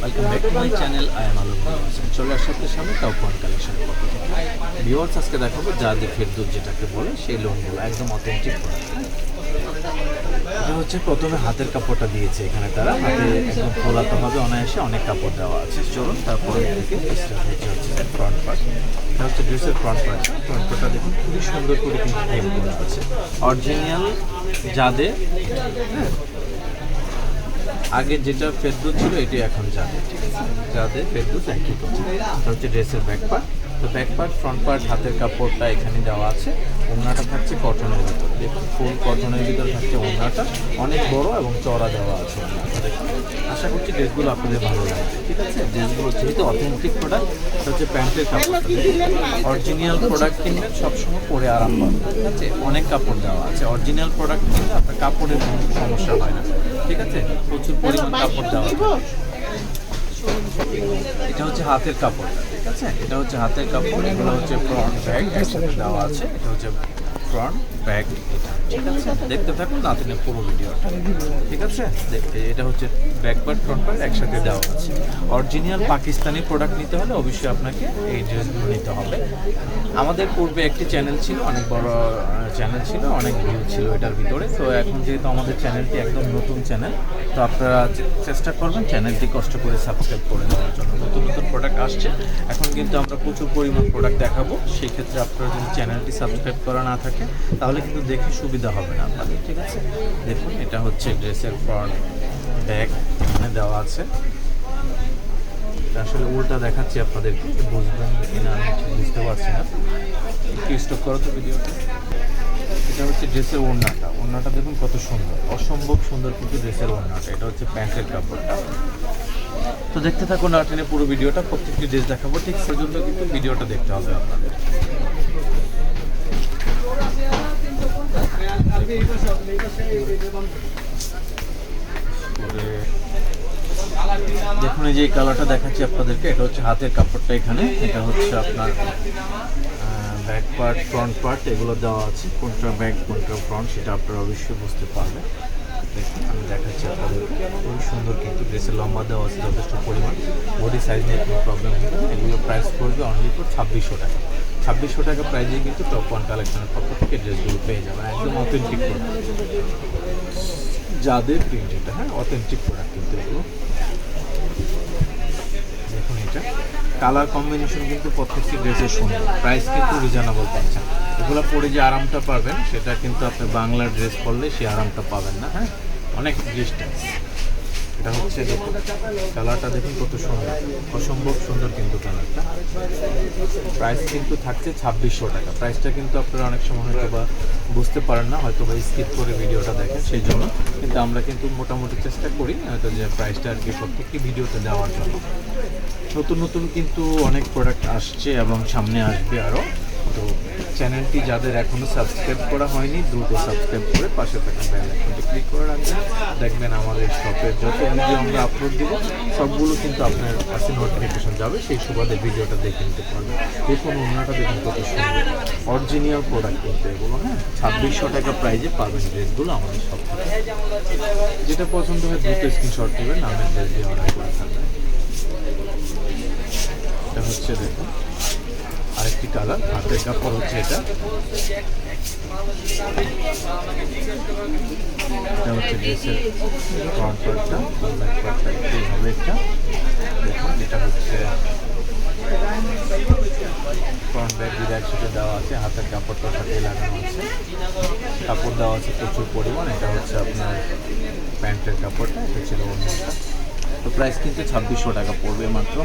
Welcome back to my channel. I am Alam Hossain. চলে আসার সামনে টপ ওয়ান কালেকশনের পক্ষ থেকে ভিউয়ার্স আজকে দেখাবো জাদি ফেরদৌস যেটাকে বলে সেই লোনগুলো একদম অথেন্টিক প্রোডাক্ট। এটা হচ্ছে প্রথমে হাতের কাপড়টা দিয়েছে, এখানে তারা হাতে একদম খোলাতে হবে অনায়াসে, অনেক কাপড় দেওয়া আছে। চলুন তারপরে থেকে হচ্ছে ফ্রন্ট পার্ট। এটা হচ্ছে ড্রেসের ফ্রন্ট পার্ট। ফ্রন্ট পার্টটা দেখুন খুবই সুন্দর করে কিন্তু ফ্রেম করা আছে, অরিজিনাল জাদে। আগে যেটা ফেরদৌস ছিল এটি এখন জাদে, ঠিক আছে? জাদে ফেরদৌস একই কথা। এটা হচ্ছে ড্রেসের ব্যাক পার্ট। তো ব্যাক পার্ট ফ্রন্ট পার্ট হাতের কাপড়টা এখানে দেওয়া আছে। ওড়নাটা থাকছে কটনের ভিতর, দেখুন ফুল কটনের ভিতর থাকছে। ওড়নাটা অনেক বড় এবং চওড়া দেওয়া আছে ওড়নাটা, দেখুন। আশা করছি ড্রেসগুলো আপনাদের ভালো লাগবে, ঠিক আছে? ড্রেসগুলো যেহেতু অথেন্টিক প্রোডাক্ট, এটা হচ্ছে প্যান্টের কাপড়টা, অরিজিনাল প্রোডাক্ট কিনবেন সবসময় পরে আরাম পাবেন, ঠিক আছে? অনেক কাপড় দেওয়া আছে। অরিজিনাল প্রোডাক্ট কিনলে আপনার কাপড়ের কোনো সমস্যা হয় না, ঠিক আছে? প্রচুর পরিমাণ কাপড় দেওয়া আছে। এটা হচ্ছে হাতের কাপড়টা, ঠিক আছে? এটা হচ্ছে হাতের কাপড়। এগুলো হচ্ছে ফ্রন্ট ব্যাগ একসাথে দেওয়া আছে। এটা হচ্ছে ফ্রন্ট ব্যাগ, এটা ঠিক আছে? দেখতে থাকুন না তিনি পুরো ভিডিওটা, ঠিক আছে? দেখতে এটা হচ্ছে ব্যাক পার্ট ফ্রন্ট পার্ট একসাথে দেওয়া আছে। অরিজিনাল পাকিস্তানি প্রোডাক্ট নিতে হলে অবশ্যই আপনাকে এই ড্রেসগুলো নিতে হবে। আমাদের পূর্বে একটি চ্যানেল ছিল, অনেক বড় চ্যানেল ছিল, অনেক ভিউ ছিল এটার ভিতরে। তো এখন যেহেতু আমাদের চ্যানেলটি একদম নতুন চ্যানেল, তো আপনারা চেষ্টা করবেন চ্যানেলটি কষ্ট করে সাবস্ক্রাইব করে নেওয়ার জন্য। নতুন নতুন প্রোডাক্ট আসছে এখন, কিন্তু আমরা প্রচুর পরিমাণ প্রোডাক্ট দেখাবো। সেই ক্ষেত্রে আপনারা যদি চ্যানেলটি সাবস্ক্রাইব করা না থাকে তাহলে কিন্তু দেখে সুবিধা হবে না আপনাদের, ঠিক আছে? দেখুন এটা হচ্ছে ড্রেসের ফ্রন্ট ব্যাগ এখানে দেওয়া আছে। আসলে উল্টা দেখাচ্ছি আপনাদেরকে, বুঝবেন কিনা আমি ঠিক বুঝতে পারছি না। একটু স্টপ করো তো ভিডিওটা। এটা হচ্ছে ড্রেসের ওড়নাটা। ওড়নাটা দেখুন কত সুন্দর, অসম্ভব সুন্দর কিন্তু ড্রেসের ওড়নাটা। এটা হচ্ছে প্যান্টের কাপড়টা। তো দেখতে থাকুন না টেনে পুরো ভিডিওটা, প্রত্যেকটি ড্রেস দেখাবো, ঠিক পর্যন্ত কিন্তু ভিডিওটা দেখতে হবে আপনাদের। দেখুন এই যে এই কালারটা দেখাচ্ছি আপনাদেরকে, এটা হচ্ছে হাতের কাপড়টা এখানে। এটা হচ্ছে আপনার ব্যাক পার্ট ফ্রন্ট পার্ট এগুলো দেওয়া আছে। কোনটা ব্যাক কোনটা ফ্রন্ট সেটা আপনারা অবশ্যই বুঝতে পারবেন। দেখুন আমি দেখাচ্ছি আপনাদেরকে, খুবই সুন্দর কিন্তু ড্রেসের লম্বা দেওয়া আছে যথেষ্ট পরিমাণ। বডি সাইজ নিয়ে কোনো প্রবলেম হবে না। এগুলো প্রাইস পড়বে অনলি ফর 2600 টাকা। 2600 টাকা প্রাইজে কিন্তু টপ ওয়ান কালেকশনের পক্ষ থেকে ড্রেসগুলো পেয়ে যাবেন, একদম অথেন্টিক প্রোডাক্ট, যাদের প্রিন্ট এটা, হ্যাঁ অথেন্টিক প্রোডাক্ট কিন্তু এগুলো। দেখুন এটা কালার কম্বিনেশন কিন্তু প্রত্যেকটি ড্রেসের সুন্দর, প্রাইস কিন্তু রিজনেবল পাচ্ছেন। এগুলো পরে যে আরামটা পাবেন সেটা কিন্তু আপনি বাংলার ড্রেস পরলে সেই আরামটা পাবেন না, হ্যাঁ অনেক ডিস্টেন্স। এটা হচ্ছে দেখুন কালারটা দেখুন কত সুন্দর, অসম্ভব সুন্দর কিন্তু কালারটা। প্রাইস কিন্তু থাকছে 2600 টাকা। প্রাইসটা কিন্তু আপনারা অনেক সময় হয়তো বা বুঝতে পারেন না, হয়তো বা স্কিপ করে ভিডিওটা দেখেন, সেই জন্য। কিন্তু আমরা কিন্তু মোটামুটি চেষ্টা করি হয়তো যে প্রাইসটা আর কি প্রত্যেকটি ভিডিওতে দেওয়ার জন্য। নতুন নতুন কিন্তু অনেক প্রোডাক্ট আসছে এবং সামনে আসবে আরও। তো চ্যানেলটি যাদের এখনও সাবস্ক্রাইব করা হয়নি দ্রুত সাবস্ক্রাইব করে পাশে থাকা বেল আইকনটি ক্লিক করে রাখবেন। দেখবেন আমাদের শপের যত ভিডিও আমরা আপলোড দিব সবগুলো কিন্তু আপনার কাছে নোটিফিকেশন যাবে, সেই সুবাদে ভিডিওটা দেখে নিতে পারবেন। দেখুন ওনাটা দেখুন কত সুন্দর, অরিজিনাল প্রোডাক্ট কিন্তু এগুলো, হ্যাঁ 2600 টাকা প্রাইজে পাবেন ড্রেসগুলো আমাদের শপ থেকে। যেটা পছন্দ হয় দ্রুত স্ক্রিনশট নেবেন, নামের ড্রেস দিয়ে অর্ডার করে থাকবেন। এটা হচ্ছে দেখুন আরেকটি কালার, হাতের কাপড় হচ্ছে এটা। এটা হচ্ছে ড্রেসের ফ্রন্ট পার্টটা, ব্যাক পার্টটা এইভাবে একটা দেখুন। এটা হচ্ছে ফ্রন্ট ব্যাক দুটো একসাথে দেওয়া আছে, হাতের কাপড়টার সাথে লাগানো আছে, কাপড় দেওয়া আছে প্রচুর পরিমাণ। এটা হচ্ছে আপনার প্যান্টের কাপড়টা, এটা ছিল ওড়নাটা। তো প্রাইস কিন্তু 2600 টাকা পড়বে মাত্র।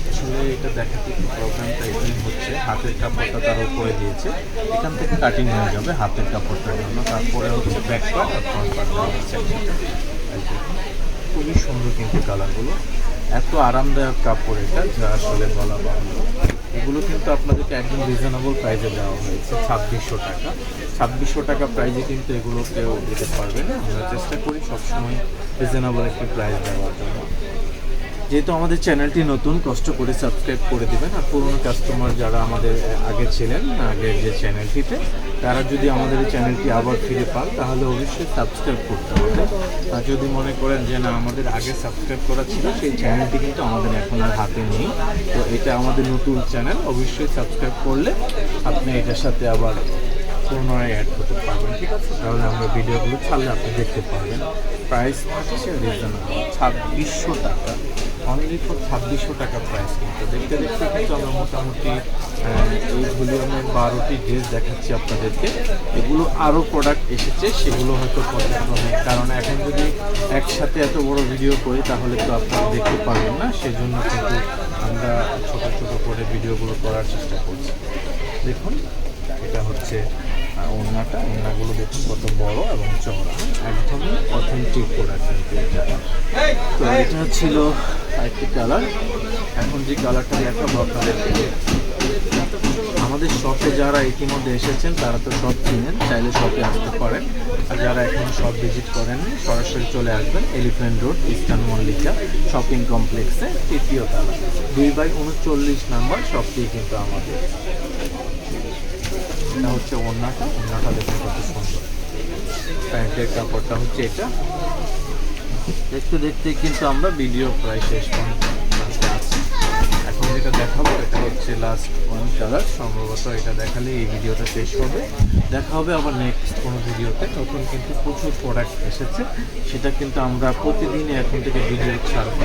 আসলে এটা দেখাতে একটু প্রবলেমটা এটাই হচ্ছে, হাতের কাপড়টা তার উপরে দিয়েছে, এখান থেকে কাটিং হয়ে যাবে হাতের কাপড়টার জন্য। তারপরে হচ্ছে ব্যাক পার্ট আর ফ্রন্ট পার্ট দেওয়া হচ্ছে। খুবই সুন্দর কিন্তু কালারগুলো, এত আরামদায়ক কাপড় এটা যা আসলে বলা বাহুল্য। এগুলো কিন্তু আপনাদেরকে একদম রিজনেবল প্রাইসে দেওয়া হয়েছে 2600 টাকা। 2600 টাকা প্রাইসে কিন্তু এগুলো কেউ দিতে পারবে না। আমরা চেষ্টা করি সবসময় রিজনেবল একটি প্রাইস দেওয়ার জন্য। যেহেতু আমাদের চ্যানেলটি নতুন, কষ্ট করে সাবস্ক্রাইব করে দিবেন। আর পুরনো কাস্টমার যারা আমাদের আগে ছিলেন, আগের যে চ্যানেলটিতে, তারা যদি আমাদের এই চ্যানেলটি আবার ফিরে পান তাহলে অবশ্যই সাবস্ক্রাইব করতে হবে। আর যদি মনে করেন যে না আমাদের আগে সাবস্ক্রাইব করা ছিল, সেই চ্যানেলটি কিন্তু আমাদের এখন আর হাতে নেই, তো এটা আমাদের নতুন চ্যানেল, অবশ্যই সাবস্ক্রাইব করলে আপনি এটার সাথে আবার পুনরায় অ্যাড করতে পারবেন, ঠিক আছে? তাহলে আমরা ভিডিওগুলো ছাড়লে আপনি দেখতে পারবেন। প্রাইস হচ্ছে রিজনেবল, 2600 টাকা, অনলি ফর 2600 টাকা প্রাইস। কিন্তু দেখতে দেখতে কিন্তু আমরা মোটামুটি এই ভলিউমের 12টি ড্রেস দেখাচ্ছি আপনাদেরকে। এগুলো আরও প্রোডাক্ট এসেছে, সেগুলো হয়তো পর্যায়ক্রমে, কারণ এখন যদি একসাথে এত বড় ভিডিও করি তাহলে তো আপনারা দেখতে পারবেন না, সেজন্য কিন্তু আমরা ছোট ছোট করে ভিডিওগুলো করার চেষ্টা করছি। দেখুন এটা হচ্ছে ওড়নাগুলো দেখুন কত বড় এবং চওড়া, একদমই অথেন্টিক প্রোডাক্ট কিন্তু এটা। তো এটা ছিল আরেকটি কালার। এখন যে কালারটা দেখাবো আপনাদেরকে, আমাদের শপে যারা ইতিমধ্যে এসেছেন তারা তো সব চিনেন, চাইলে শপে আসতে পারেন। আর যারা এখনো শপ ভিজিট করেননি সরাসরি চলে আসবেন elephant road, eastern Mallika shopping কমপ্লেক্সে, 3য় তলা, 2/39 নাম্বার শপটি কিন্তু আমাদের। এটা হচ্ছে ওড়নাটা দেখুন কত সুন্দর। প্যান্টের কাপড়টা হচ্ছে এটা। দেখতে দেখতে কিন্তু আমরা ভিডিও প্রায় শেষ পর্যন্ত আছি। এখন যেটা দেখাবো এটা হচ্ছে লাস্ট ওয়ান কালার, সম্ভবত এটা দেখালে এই ভিডিওটা শেষ হবে। দেখা হবে আবার নেক্সট কোনো ভিডিওতে। নতুন কিন্তু প্রচুর প্রোডাক্ট এসেছে, সেটা কিন্তু আমরা প্রতিদিনই এখন থেকে ভিডিও ছাড়বো।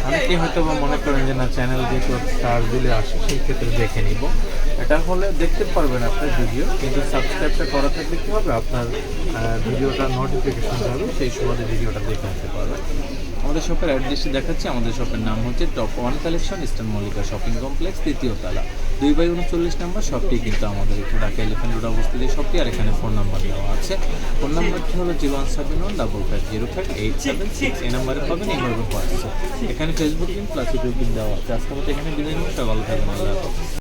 অনেকেই হয়তো বা মনে করেন যে না চ্যানেল দিয়ে তো সার্চ দিলে আসে, সেই ক্ষেত্রে দেখে নিব। এটা হলে দেখতে পারবেন আপনার ভিডিও, কিন্তু সাবস্ক্রাইবটা করা থাকলে কী হবে, আপনার ভিডিওটা নোটিফিকেশন যাবে, সেই সময় ভিডিওটা দেখে নিতে পারবেন। আমাদের শপের অ্যাড্রেসটি দেখাচ্ছি। আমাদের শপের নাম হচ্ছে top one collection, eastern Mallika shopping complex, 3য় তলা, 2/39 নাম্বার শপটি কিন্তু আমাদের একটু ঢাকা এলিফ্যান্ট রোড অবস্থিত শপটি। আর এখানে ফোন নাম্বার দেওয়া আছে। ফোন নাম্বারটি হলো 01715505876। এই নাম্বারে পাবেন, এইভাবে হোয়াটসঅ্যাপ। এখানে Facebook link plus YouTube link দেওয়া আছে। আজকে আমাদের এখানে বিদায় নিয়ে সকাল থাকবেন। আল্লাহ হাফেজ।